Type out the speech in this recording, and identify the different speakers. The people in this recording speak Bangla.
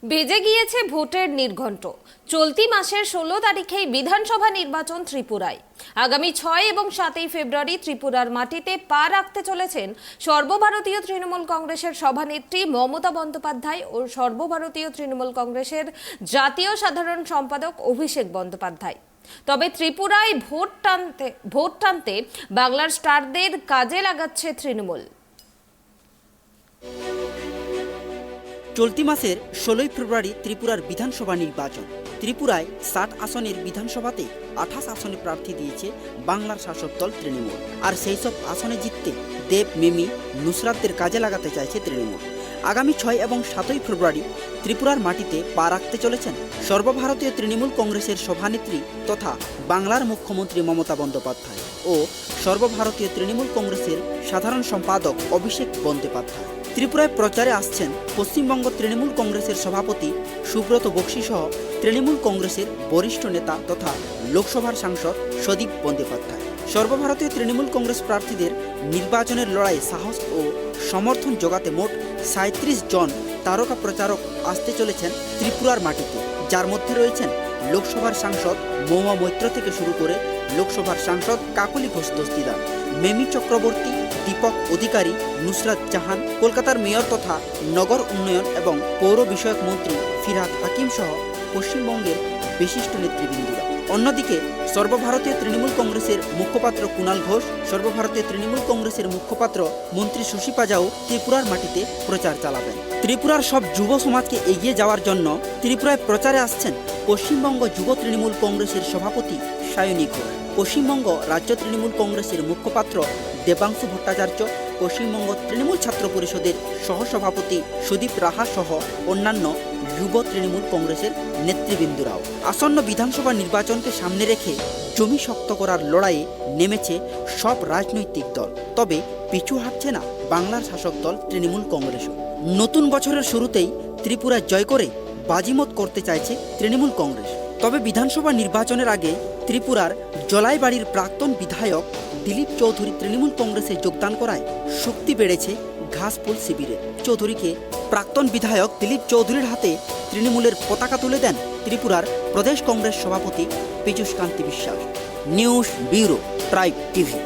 Speaker 1: বেজে গিয়েছে ভোটের নির্ঘণ্ট। চলতি মাসের 16 তারিখেই বিধানসভা নির্বাচন ত্রিপুরায়। আগামী 6 এবং 7 ফেব্রুয়ারি ত্রিপুরার মাটিতে পা রাখতে চলেছেন সর্বভারতীয় তৃণমূল কংগ্রেসের সভানেত্রী মমতা বন্দ্যোপাধ্যায় ও সর্বভারতীয় তৃণমূল কংগ্রেসের জাতীয় সাধারণ সম্পাদক অভিষেক বন্দ্যোপাধ্যায়। তবে ত্রিপুরায় ভোট টানতে বাংলার স্টারদের কাজে লাগাচ্ছে তৃণমূল।
Speaker 2: চলতি মাসের 16 ফেব্রুয়ারি ত্রিপুরার বিধানসভা নির্বাচন। ত্রিপুরায় 60 আসনের বিধানসভাতে 28 আসনে প্রার্থী দিয়েছে বাংলার শাসক দল তৃণমূল। আর সেই সব আসনে জিততে দেব, মিমি, নুসরাতদের কাজে লাগাতে চাইছে তৃণমূল। আগামী 6 এবং 7 ফেব্রুয়ারি ত্রিপুরার মাটিতে পা রাখতে চলেছেন সর্বভারতীয় তৃণমূল কংগ্রেসের সভানেত্রী তথা বাংলার মুখ্যমন্ত্রী মমতা বন্দ্যোপাধ্যায় ও সর্বভারতীয় তৃণমূল কংগ্রেসের সাধারণ সম্পাদক অভিষেক বন্দ্যোপাধ্যায়। ত্রিপুরায় প্রচারে আসছেন পশ্চিমবঙ্গ তৃণমূল কংগ্রেসের সভাপতি সুব্রত বক্সি সহ তৃণমূল কংগ্রেসের বরিষ্ঠ নেতা তথা লোকসভার সাংসদ সদীপ বন্দ্যোপাধ্যায়। সর্বভারতীয় তৃণমূল কংগ্রেস প্রার্থীদের নির্বাচনের লড়াইয়ে সাহস ও সমর্থন জোগাতে মোট 37 জন তারকা প্রচারক আসতে চলেছেন ত্রিপুরার মাটিতে, যার মধ্যে রয়েছেন লোকসভার সাংসদ মৌমা মৈত্র থেকে শুরু করে লোকসভার সাংসদ কাকলি ঘোষ দস্তিদার, মেমি চক্রবর্তী, দীপক অধিকারী, নুসরাত জাহান, কলকাতার মেয়র তথা নগর উন্নয়ন এবং পৌর বিষয়ক মন্ত্রী ফিরহাদ হাকিম সহ পশ্চিমবঙ্গের বিশিষ্ট নেতৃবৃন্দরা। অন্যদিকে সর্বভারতীয় তৃণমূল কংগ্রেসের মুখপাত্র কুণাল ঘোষ, সর্বভারতীয় তৃণমূল কংগ্রেসের মুখপাত্র মন্ত্রী শশী পাজাও ত্রিপুরার মাটিতে প্রচার চালাবেন। ত্রিপুরার সব যুব সমাজকে এগিয়ে যাওয়ার জন্য ত্রিপুরায় প্রচারে আসছেন পশ্চিমবঙ্গ যুব তৃণমূল কংগ্রেসের সভাপতি সায়নী ঘোষ, পশ্চিমবঙ্গ রাজ্য তৃণমূল কংগ্রেসের মুখপাত্র দেবাংশু ভট্টাচার্য, পশ্চিমবঙ্গ তৃণমূল ছাত্র পরিষদের সহসভাপতি সুদীপ রাহা সহ অন্যান্য যুব তৃণমূল কংগ্রেসের নেতৃবৃন্দরাও। আসন্ন বিধানসভা নির্বাচনকে সামনে রেখে জমি শক্ত করার লড়াইয়ে নেমেছে সব রাজনৈতিক দল। তবে পিছু হাঁটছে না বাংলার শাসক দল তৃণমূল কংগ্রেসও। নতুন বছরের শুরুতেই ত্রিপুরা জয় করে বাজিমত করতে চাইছে তৃণমূল কংগ্রেস। তবে বিধানসভা নির্বাচনের আগে ত্রিপুরার জলাইবাড়ির প্রাক্তন বিধায়ক দিলীপ চৌধুরী তৃণমূল কংগ্রেসে যোগদান করায় শক্তি বেড়েছে ঘাসফুল শিবিরে। চৌধুরীকে প্রাক্তন বিধায়ক দিলীপ চৌধুরীর হাতে তৃণমূলের পতাকা তুলে দেন ত্রিপুরার প্রদেশ কংগ্রেস সভাপতি পীযূষ কান্তি বিশ্বাস। News bureau, tribe TV.